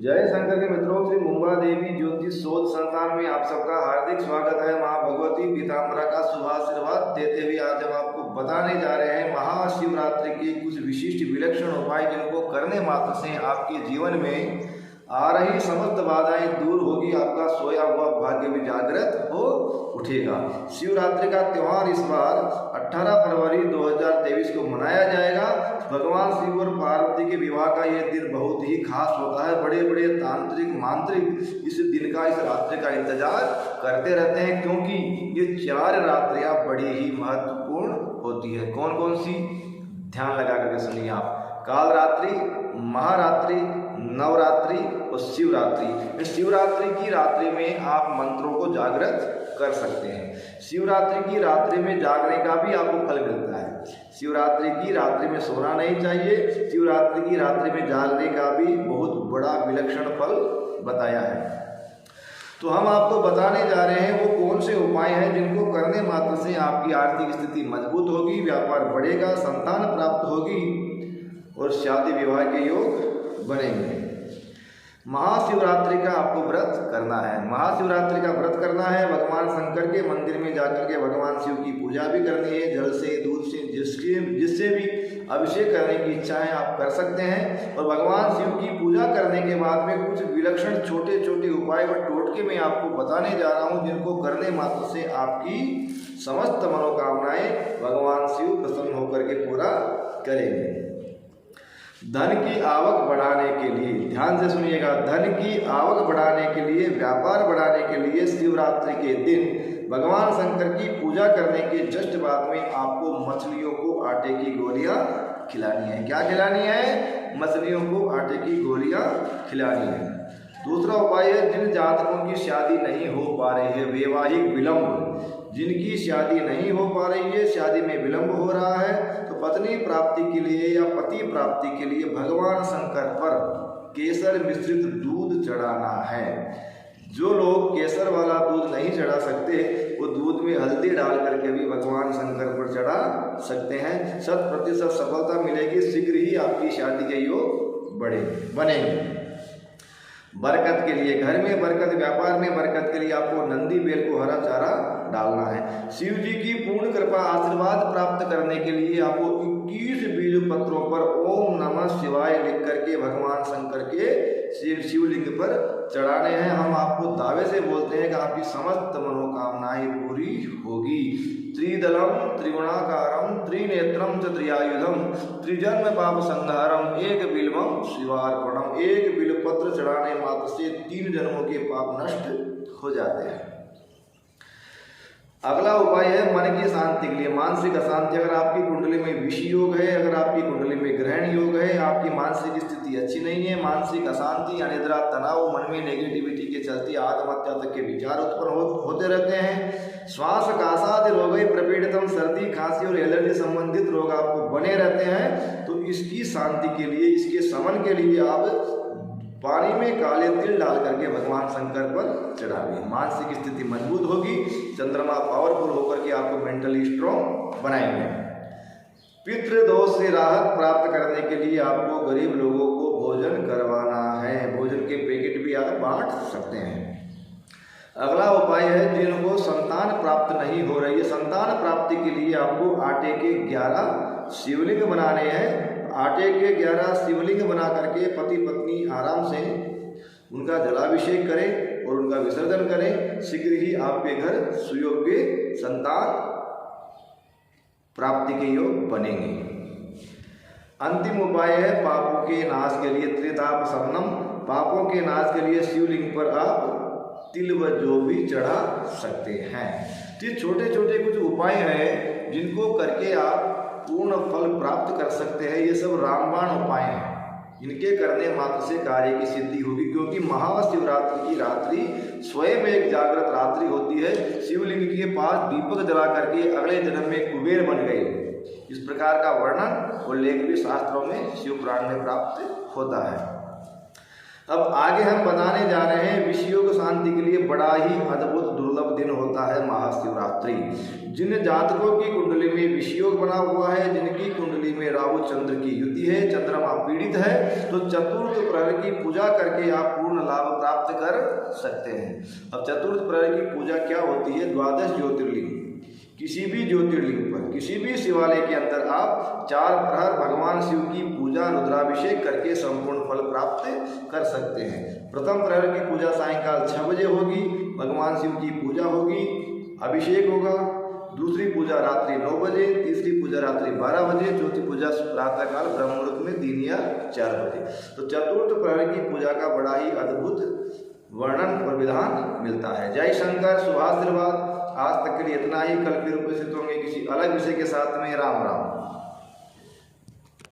जय शंकर के मित्रों, श्री मुंबा देवी ज्योतिष शोध संस्थान में आप सबका हार्दिक स्वागत है। मां भगवती पीताम्बरा का शुभ आशीर्वाद देते हुए आज हम आपको बताने जा रहे हैं महाशिवरात्रि के कुछ विशिष्ट विलक्षण उपाय, जिनको करने मात्र से आपके जीवन में आ रही समस्त बाधाएं दूर होगी, आपका सोया हुआ भाग्य भी जागृत हो उठेगा। शिवरात्रि का त्यौहार इस बार 18 फरवरी 2023 को मनाया जाएगा। भगवान शिव और पार्वती के विवाह का यह दिन बहुत ही खास होता है। बड़े बड़े तांत्रिक मांत्रिक इस दिन का, इस रात्रि का इंतजार करते रहते हैं, क्योंकि ये 4 रात्रियां बड़ी ही महत्वपूर्ण होती है। कौन कौन सी? ध्यान लगा करके सुनिए आप। काल रात्रि, महारात्रि, नवरात्रि और शिवरात्रि। शिवरात्रि की रात्रि में आप मंत्रों को जागृत कर सकते हैं। शिवरात्रि की रात्रि में जागने का भी आपको फल मिलता है। शिवरात्रि की रात्रि में सोना नहीं चाहिए। शिवरात्रि की रात्रि में जागने का भी बहुत बड़ा विलक्षण फल बताया है। तो हम आपको बताने जा रहे हैं वो कौन से उपाय हैं जिनको करने मात्र से आपकी आर्थिक स्थिति मजबूत होगी, व्यापार बढ़ेगा, संतान प्राप्त होगी और शादी विवाह के योग बनेंगे। महाशिवरात्रि का आपको व्रत करना है। महाशिवरात्रि का व्रत करना है। भगवान शंकर के मंदिर में जाकर के भगवान शिव की पूजा भी करनी है। जल से, दूध से, जिससे भी अभिषेक करने की इच्छा है आप कर सकते हैं। और भगवान शिव की पूजा करने के बाद में कुछ विलक्षण छोटे छोटे उपाय व टोटके मैं आपको बताने जा रहा हूँ, जिनको करने मात्र से आपकी समस्त मनोकामनाएं भगवान शिव प्रसन्न होकर के पूरा करेंगे। धन की आवक बढ़ाने के लिए, ध्यान से सुनिएगा, धन की आवक बढ़ाने के लिए, व्यापार बढ़ाने के लिए शिवरात्रि के दिन भगवान शंकर की पूजा करने के जस्ट बाद में आपको मछलियों को आटे की गोलियां खिलानी है। क्या खिलानी है? मछलियों को आटे की गोलियां खिलानी है। दूसरा उपाय है, जिन जातकों की शादी नहीं हो पा रही है, वैवाहिक विलंब, जिनकी शादी नहीं हो पा रही है, शादी में विलंब हो रहा है, तो पत्नी प्राप्ति के लिए या पति प्राप्ति के लिए भगवान शंकर पर केसर मिश्रित दूध चढ़ाना है। जो लोग केसर वाला दूध नहीं चढ़ा सकते, वो दूध में हल्दी डाल करके भी भगवान शंकर पर चढ़ा सकते हैं। 100% सफलता मिलेगी। शीघ्र ही आपकी शादी के योग बनेंगे। बरकत के लिए, घर में बरकत, व्यापार में बरकत के लिए आपको नंदी बेल को हरा चारा डालना है। शिव जी की पूर्ण कृपा आशीर्वाद प्राप्त करने के लिए आपको 21 बीज पत्रों पर ओम नमः शिवाय लिख करके भगवान शंकर के शिवलिंग पर चढ़ाने हैं। हम आपको दावे से बोलते हैं कि आपकी समस्त मनोकामनाएं पूरी होगी। त्रिदलम त्रिगुणाकारम त्रिनेत्रम च त्रियायुधम त्रिजन्म पाप संहारम एक बिल्वम शिवार्पणम। एक बिल पत्र चढ़ाने मात्र से 3 जन्मों के पाप नष्ट हो जाते हैं। अगला उपाय है मन की शांति के लिए, मानसिक अशांति। अगर आपकी कुंडली में विष योग है, अगर आपकी कुंडली में ग्रहण योग है, आपकी मानसिक स्थिति अच्छी नहीं है, मानसिक अशांति, अनिद्रा, तनाव, मन में नेगेटिविटी के चलते आत्महत्या तक के विचार उत्पन्न होते रहते हैं, श्वास कासादि रोग, प्रपीड़ितम, सर्दी, खांसी और एलर्जी संबंधित रोग आपको बने रहते हैं, तो इसकी शांति के लिए, इसके शमन के लिए आप पानी में काले तिल डाल करके भगवान शंकर पर चढ़ाइए। मानसिक स्थिति मजबूत होगी। चंद्रमा पावरफुल होकर के आपको मेंटली स्ट्रॉन्ग बनाएंगे। पितृदोष से राहत प्राप्त करने के लिए आपको गरीब लोगों को भोजन करवाना है। भोजन के पैकेट भी आप बांट सकते हैं। अगला उपाय है, जिनको संतान प्राप्त नहीं हो रही है, संतान प्राप्ति के लिए आपको आटे के 11 शिवलिंग बनाने हैं। आटे के 11 शिवलिंग बना करके पति पत्नी आराम से उनका जलाभिषेक करें और उनका विसर्जन करें। शीघ्र ही आपके घर सुयोग्य संतान प्राप्ति के योग बनेंगे। अंतिम उपाय है, पापों के नाश के लिए त्रिताप शमनम। पापों के नाश के लिए शिवलिंग पर आप तिल व जौ भी चढ़ा सकते हैं। तो ये छोटे छोटे कुछ उपाय हैं जिनको करके आप पूर्ण फल प्राप्त कर सकते हैं। ये सब रामबाण उपाय हैं। इनके करने मात्र से कार्य की सिद्धि होगी, क्योंकि महाशिवरात्रि की रात्रि स्वयं एक जागृत रात्रि होती है। शिवलिंग के पास दीपक जला करके अगले जन्म में कुबेर बन गए, इस प्रकार का वर्णन और लेख भी शास्त्रों में शिव पुराण में प्राप्त होता है। अब आगे हम बताने जा रहे हैं विषयोग शांति के लिए बड़ा ही अद्भुत दुर्लभ दिन होता है महाशिवरात्रि। जिन जातकों की कुंडली में विषयोग बना हुआ है, जिनकी कुंडली में राहु चंद्र की युति है, चंद्रमा पीड़ित है, तो चतुर्थ प्रहर की पूजा करके आप पूर्ण लाभ प्राप्त कर सकते हैं। अब चतुर्थ प्रहर की पूजा क्या होती है? द्वादश ज्योतिर्लिंग, किसी भी ज्योतिर्लिंग पर, किसी भी शिवालय के अंदर आप 4 प्रहर भगवान शिव की पूजा रुद्राभिषेक करके संपूर्ण फल प्राप्त कर सकते हैं। प्रथम प्रहर की पूजा सायंकाल 6 बजे होगी, भगवान शिव की पूजा होगी, अभिषेक होगा। दूसरी पूजा रात्रि 9 बजे, तीसरी पूजा रात्रि 12 बजे, चौथी पूजा प्रातःकाल ब्रह्म मुहूर्त में 3 या 4 बजे। तो चतुर्थ प्रहर की पूजा का बड़ा ही अद्भुत वर्णन और विधान मिलता है। जय शंकर, शुभाशीर्वाद। आज तक के लिए इतना ही। कल फिर उपस्थित होंगे किसी अलग विषय के साथ में। राम राम।